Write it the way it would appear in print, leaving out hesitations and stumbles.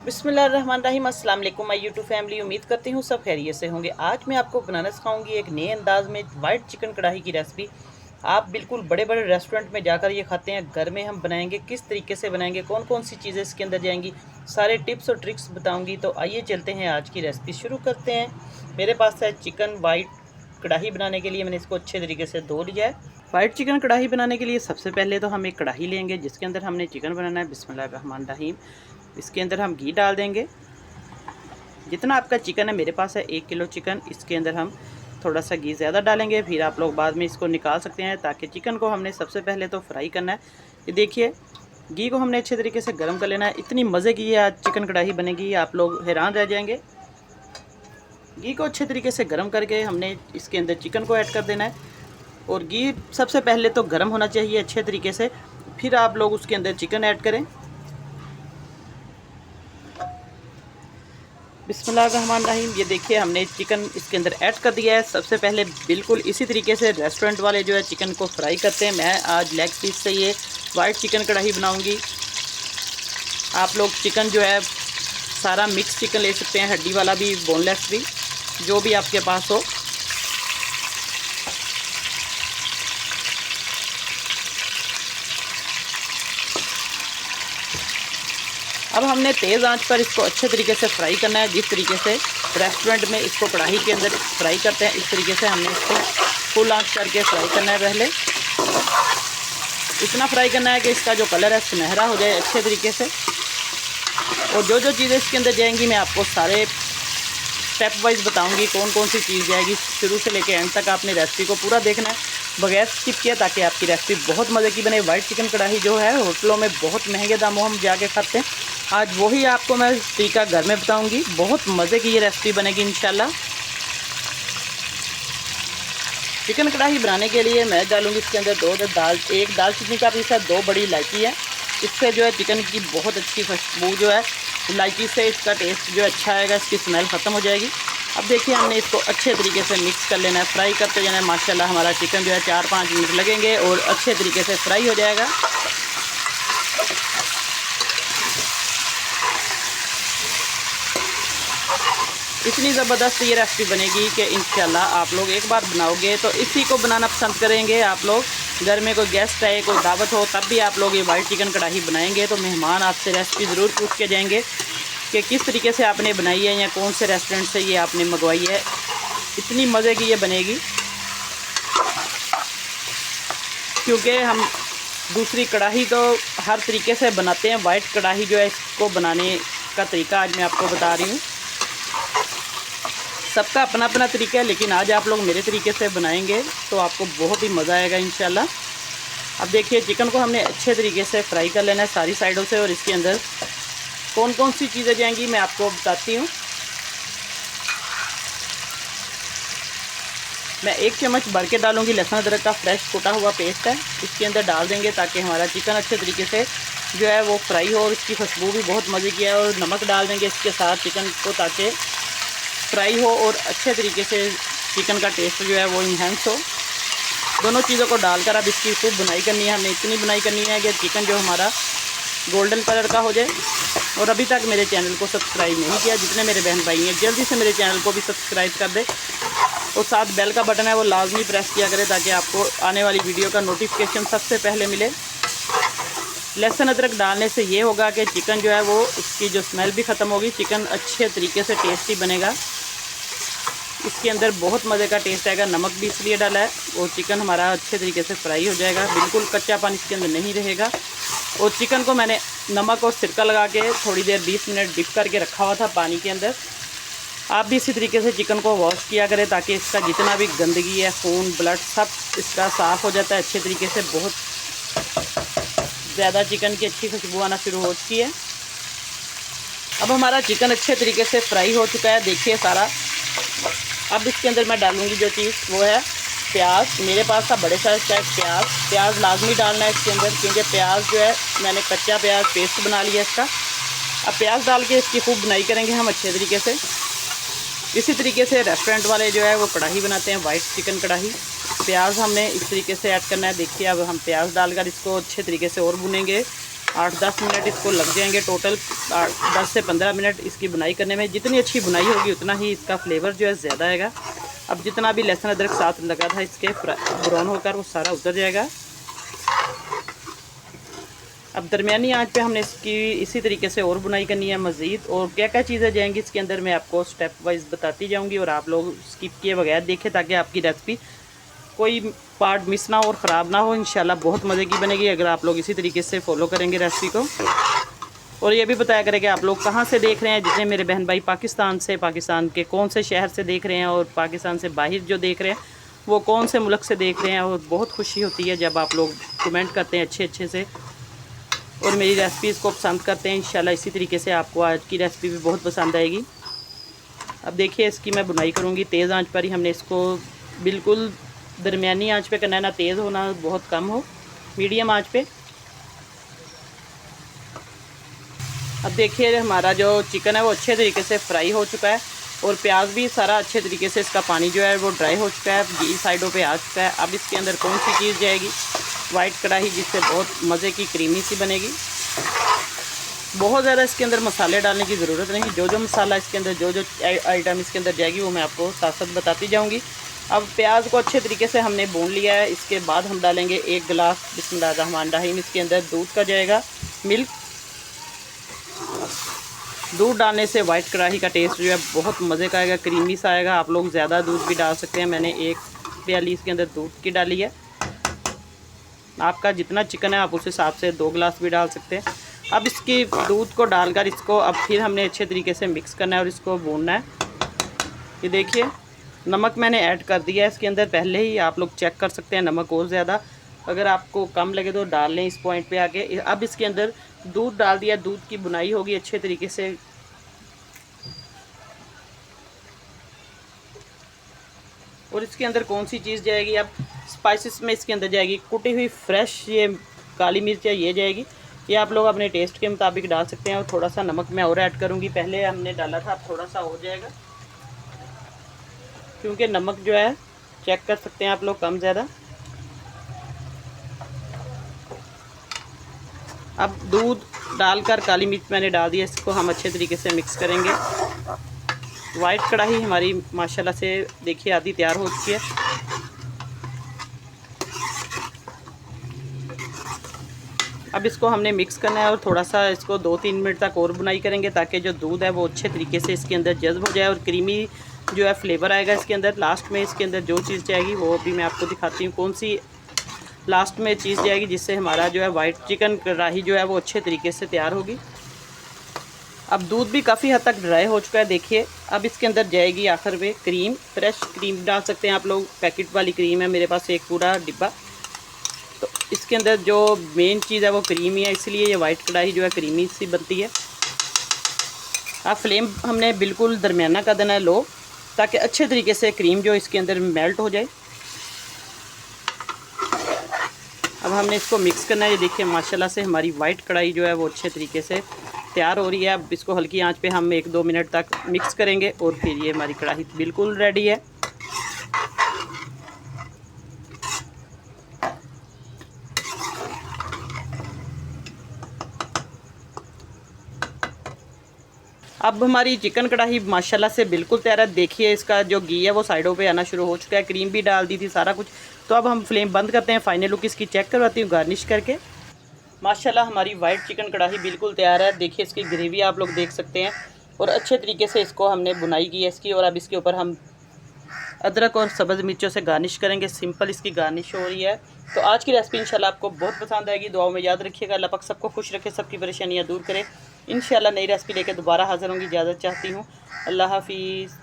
बिस्मिल्लाहिर्रहमानिर्रहीम। अस्सलाम वालेकुम माय यूट्यूब फैमिली। उम्मीद करती हूँ सब खैरियत से होंगे। आज मैं आपको बनाना सिखाऊंगी एक नए अंदाज में वाइट चिकन कढ़ाई की रेसिपी। आप बिल्कुल बड़े बड़े रेस्टोरेंट में जाकर ये खाते हैं, घर में हम बनाएंगे। किस तरीके से बनाएंगे, कौन कौन सी चीज़ें इसके अंदर जाएंगी, सारे टिप्स और ट्रिक्स बताऊँगी। तो आइए चलते हैं, आज की रेसिपी शुरू करते हैं। मेरे पास है चिकन वाइट कढ़ाई बनाने के लिए मैंने इसको अच्छे तरीके से धो लिया है। वाइट चिकन कढ़ाई बनाने के लिए सबसे पहले तो हम एक कढ़ाई लेंगे जिसके अंदर हमने चिकन बनाना है। बिस्मिल्लाहिर्रहमानिर्रहीम। इसके अंदर हम घी डाल देंगे। जितना आपका चिकन है, मेरे पास है 1 किलो चिकन, इसके अंदर हम थोड़ा सा घी ज़्यादा डालेंगे। फिर आप लोग बाद में इसको निकाल सकते हैं, ताकि चिकन को हमने सबसे पहले तो फ्राई करना है। ये देखिए, घी को हमने अच्छे तरीके से गर्म कर लेना है। इतनी मज़े की ये आज चिकन कढ़ाई बनेगी, आप लोग हैरान रह जाएंगे। घी को अच्छे तरीके से गर्म करके हमने इसके अंदर चिकन को ऐड कर देना है। और घी सबसे पहले तो गर्म होना चाहिए अच्छे तरीके से, फिर आप लोग उसके अंदर चिकन ऐड करें। बिस्मिल्लाहिर्रहमानिर्रहीम। ये देखिए, हमने चिकन इसके अंदर ऐड कर दिया है। सबसे पहले बिल्कुल इसी तरीके से रेस्टोरेंट वाले जो है चिकन को फ्राई करते हैं, मैं आज लेग पीस से ये वाइट चिकन कढ़ाई बनाऊंगी। आप लोग चिकन जो है सारा मिक्स चिकन ले सकते हैं, हड्डी वाला भी, बोनलेस भी, जो भी आपके पास हो। अब हमने तेज़ आंच पर इसको अच्छे तरीके से फ्राई करना है। जिस तरीके से रेस्टोरेंट में इसको कढ़ाई के अंदर फ्राई करते हैं, इस तरीके से हमने इसको फुल आंच करके फ्राई करना है। पहले इतना फ्राई करना है कि इसका जो कलर है सुनहरा हो जाए अच्छे तरीके से। और जो जो चीज़ें इसके अंदर जाएंगी मैं आपको सारे स्टेप वाइज बताऊंगी, कौन कौन सी चीज़ जाएगी। शुरू से लेकर एंड तक आपने रेसिपी को पूरा देखना है, बगैर स्किप किया, ताकि आपकी रेसिपी बहुत मज़े की बने। वाइट चिकन कढ़ाई जो है होटलों में बहुत महंगे दामों हम जाके खाते हैं, आज वही आपको मैं तरीका घर में बताऊंगी। बहुत मज़े की ये रेसिपी बनेगी इंशाल्लाह। चिकन कढ़ाई बनाने के लिए मैं डालूंगी इसके अंदर एक दालचीनी का पीस है, 2 बड़ी इलायची है। इससे जो है चिकन की बहुत अच्छी खुशबू जो है, इलायची से इसका टेस्ट जो अच्छा आएगा, इसकी स्मेल ख़त्म हो जाएगी। अब देखिए, हमने इसको अच्छे तरीके से मिक्स कर लेना है, फ्राई करते जाना है। माशाल्लाह हमारा चिकन जो है 4-5 मिनट लगेंगे और अच्छे तरीके से फ्राई हो जाएगा। इतनी ज़बरदस्त ये रेसिपी बनेगी कि इंशाल्लाह आप लोग एक बार बनाओगे तो इसी को बनाना पसंद करेंगे। आप लोग घर में कोई गेस्ट आए, कोई दावत हो, तब भी आप लोग ये वाइट चिकन कढ़ाई बनाएंगे तो मेहमान आपसे रेसिपी ज़रूर पूछ के जाएंगे कि किस तरीके से आपने बनाई है या कौन से रेस्टोरेंट से ये आपने मंगवाई है। इतनी मज़े की ये बनेगी, क्योंकि हम दूसरी कढ़ाई तो हर तरीके से बनाते हैं। वाइट कढ़ाई जो है, इसको बनाने का तरीका आज मैं आपको बता रही हूँ। सबका अपना अपना तरीका है, लेकिन आज आप लोग मेरे तरीके से बनाएंगे तो आपको बहुत ही मज़ा आएगा इंशाल्लाह। अब देखिए, चिकन को हमने अच्छे तरीके से फ्राई कर लेना है सारी साइडों से। और इसके अंदर कौन कौन सी चीज़ें जाएंगी मैं आपको बताती हूँ। मैं 1 चम्मच भर के डालूँगी लहसुन अदरक का फ्रेश कुटा हुआ पेस्ट है, इसके अंदर डाल देंगे ताकि हमारा चिकन अच्छे तरीके से जो है वो फ्राई हो और इसकी खुशबू भी बहुत मज़े की है। और नमक डाल देंगे इसके साथ चिकन को, ताकि फ्राई हो और अच्छे तरीके से चिकन का टेस्ट जो है वो इन्हेंस हो। दोनों चीज़ों को डालकर अब इसकी खूब बुनाई करनी है। हमने इतनी बुनाई करनी है कि चिकन जो हमारा गोल्डन कलर का हो जाए। और अभी तक मेरे चैनल को सब्सक्राइब नहीं किया, जितने मेरे बहन भाई हैं जल्दी से मेरे चैनल को भी सब्सक्राइब कर दे और साथ बेल का बटन है वो लाजमी प्रेस किया करें, ताकि आपको आने वाली वीडियो का नोटिफिकेशन सबसे पहले मिले। लहसुन अदरक डालने से ये होगा कि चिकन जो है वो, उसकी जो स्मेल भी ख़त्म होगी, चिकन अच्छे तरीके से टेस्टी बनेगा। इसके अंदर बहुत मज़े का टेस्ट आएगा। नमक भी इसलिए डाला है और चिकन हमारा अच्छे तरीके से फ्राई हो जाएगा, बिल्कुल कच्चा पानी इसके अंदर नहीं रहेगा। और चिकन को मैंने नमक और सिरका लगा के थोड़ी देर 20 मिनट डिप करके रखा हुआ था पानी के अंदर। आप भी इसी तरीके से चिकन को वॉश किया करें, ताकि इसका जितना भी गंदगी है, खून, ब्लड, सब इसका साफ़ हो जाता है अच्छे तरीके से। बहुत ज़्यादा चिकन की अच्छी खुशबू आना शुरू हो चुकी है। अब हमारा चिकन अच्छे तरीके से फ्राई हो चुका है, देखिए सारा। अब इसके अंदर मैं डालूँगी जो चीज़, वो है प्याज। मेरे पास था बड़े साइज का प्याज लाजमी डालना है इसके अंदर, क्योंकि प्याज जो है मैंने कच्चा प्याज पेस्ट बना लिया इसका। अब प्याज डाल के इसकी खूब बुनाई करेंगे हम अच्छे तरीके से। इसी तरीके से रेस्टोरेंट वाले जो है वो कढ़ाई बनाते हैं, वाइट चिकन कढ़ाई। प्याज हमने इस तरीके से ऐड करना है। देखिए, अब हम प्याज डालकर इसको अच्छे तरीके से और भुनेंगे। 8-10 मिनट इसको लग जाएंगे टोटल। 10 से 15 मिनट इसकी बुनाई करने में। जितनी अच्छी बुनाई होगी उतना ही इसका फ्लेवर जो है ज़्यादा आएगा। अब जितना भी लहसुन अदरक साथ लगा था इसके ब्राउन होकर वो सारा उतर जाएगा। अब दरमियानी आंच पे हमने इसकी इसी तरीके से और बुनाई करनी है मज़ीद। और क्या क्या चीज़ें जाएंगी इसके अंदर मैं आपको स्टेप वाइज बताती जाऊंगी और आप लोग स्किप किए बगैर देखें ताकि आपकी रेसिपी कोई पार्ट मिस ना हो और ख़राब ना हो। इंशाल्लाह बहुत मज़े की बनेगी अगर आप लोग इसी तरीके से फॉलो करेंगे रेसिपी को। और ये भी बताया करें कि आप लोग कहाँ से देख रहे हैं। जितने मेरे बहन भाई पाकिस्तान के कौन से शहर से देख रहे हैं और पाकिस्तान से बाहर जो देख रहे हैं वो कौन से मुल्क से देख रहे हैं। और बहुत खुशी होती है जब आप लोग कमेंट करते हैं अच्छे से और मेरी रेसिपीज़ को पसंद करते हैं। इंशाल्लाह इसी तरीके से आपको आज की रेसिपी भी बहुत पसंद आएगी। अब देखिए इसकी मैं बुनाई करूँगी तेज़ आंच पर ही। हमने इसको बिल्कुल दरमियानी आंच पे करना है, ना तेज़ हो ना बहुत कम हो, मीडियम आंच पे। अब देखिए हमारा जो चिकन है वो अच्छे तरीके से फ्राई हो चुका है और प्याज भी सारा अच्छे तरीके से इसका पानी जो है वो ड्राई हो चुका है, घी साइडों पे आ चुका है। अब इसके अंदर कौन सी चीज़ जाएगी, वाइट कढ़ाई, जिससे बहुत मज़े की क्रीमी सी बनेगी। बहुत ज़्यादा इसके अंदर मसाले डालने की ज़रूरत नहीं। जो मसाला इसके अंदर जो आइटम इसके अंदर जाएगी वो मैं आपको साथ साथ बताती जाऊँगी। अब प्याज को अच्छे तरीके से हमने भून लिया है। इसके बाद हम डालेंगे 1 गिलास बिस्मिल्लाहिर्रहमानिर्रहीम इसके अंदर दूध का जाएगा, मिल्क। दूध डालने से वाइट कढ़ाई का टेस्ट जो है बहुत मज़े का आएगा, क्रीमी सा आएगा। आप लोग ज़्यादा दूध भी डाल सकते हैं। मैंने 1 प्याली इसके अंदर दूध की डाली है। आपका जितना चिकन है आप उस हिसाब से 2 गिलास भी डाल सकते हैं। अब इसकी दूध को डालकर इसको अब फिर हमने अच्छे तरीके से मिक्स करना है और इसको भूनना है। ये देखिए नमक मैंने ऐड कर दिया है इसके अंदर पहले ही। आप लोग चेक कर सकते हैं नमक और ज़्यादा अगर आपको कम लगे तो डाल लें इस पॉइंट पे आके। अब इसके अंदर दूध डाल दिया, दूध की बुनाई होगी अच्छे तरीके से। और इसके अंदर कौन सी चीज़ जाएगी, अब स्पाइसेस में इसके अंदर जाएगी कुटी हुई फ्रेश ये काली मिर्च है, ये जाएगी। ये आप लोग अपने टेस्ट के मुताबिक डाल सकते हैं। और थोड़ा सा नमक मैं और ऐड करूँगी, पहले हमने डाला था, अब थोड़ा सा हो जाएगा क्योंकि नमक जो है चेक कर सकते हैं आप लोग कम ज़्यादा। अब दूध डालकर काली मिर्च मैंने डाल दिया, इसको हम अच्छे तरीके से मिक्स करेंगे। वाइट कढ़ाई हमारी माशाल्लाह से देखिए आधी तैयार हो चुकी है। अब इसको हमने मिक्स करना है और थोड़ा सा इसको 2-3 मिनट तक और बुनाई करेंगे ताकि जो दूध है वो अच्छे तरीके से इसके अंदर जज़्ब हो जाए और क्रीमी जो है फ्लेवर आएगा इसके अंदर। लास्ट में इसके अंदर जो चीज़ जाएगी वो भी मैं आपको दिखाती हूँ कौन सी लास्ट में चीज़ जाएगी जिससे हमारा जो है वाइट चिकन कढ़ाई जो है वो अच्छे तरीके से तैयार होगी। अब दूध भी काफ़ी हद तक ड्राई हो चुका है देखिए। अब इसके अंदर जाएगी आखिर में क्रीम, फ्रेश क्रीम डाल सकते हैं आप लोग, पैकेट वाली क्रीम है मेरे पास एक पूरा डिब्बा। तो इसके अंदर जो मेन चीज़ है वो क्रीम ही है, इसलिए ये वाइट कढ़ाई जो है क्रीमी सी बनती है। अब फ्लेम हमने बिल्कुल दरमियाना कर देना है, लो, ताकि अच्छे तरीके से क्रीम जो इसके अंदर मेल्ट हो जाए। अब हमने इसको मिक्स करना है। ये देखिए माशाल्लाह से हमारी वाइट कढ़ाई जो है वो अच्छे तरीके से तैयार हो रही है। अब इसको हल्की आंच पे हम 1-2 मिनट तक मिक्स करेंगे और फिर ये हमारी कढ़ाई बिल्कुल रेडी है। अब हमारी चिकन कढ़ाई माशाल्लाह से बिल्कुल तैयार है। देखिए इसका जो घी है वो साइडों पे आना शुरू हो चुका है, क्रीम भी डाल दी थी सारा कुछ। तो अब हम फ्लेम बंद करते हैं। फाइनल लुक इसकी चेक करवाती हूँ गार्निश करके। माशाल्लाह हमारी वाइट चिकन कढ़ाई बिल्कुल तैयार है। देखिए इसकी ग्रेवी आप लोग देख सकते हैं और अच्छे तरीके से इसको हमने बुनाई की है इसकी। और अब इसके ऊपर हम अदरक और सब्ज़ मिर्चों से गार्निश करेंगे। सिंपल इसकी गार्निश हो रही है। तो आज की रेसिपी इंशाल्लाह आपको बहुत पसंद आएगी। दुआओं में याद रखिएगा। अल्लाह पाक सबको खुश रखे, सबकी परेशानियाँ दूर करे। इंशाल्लाह नई रेसिपी लेकर दोबारा हाज़िर होंगी। इजाज़त चाहती हूँ। अल्लाह हाफिज़।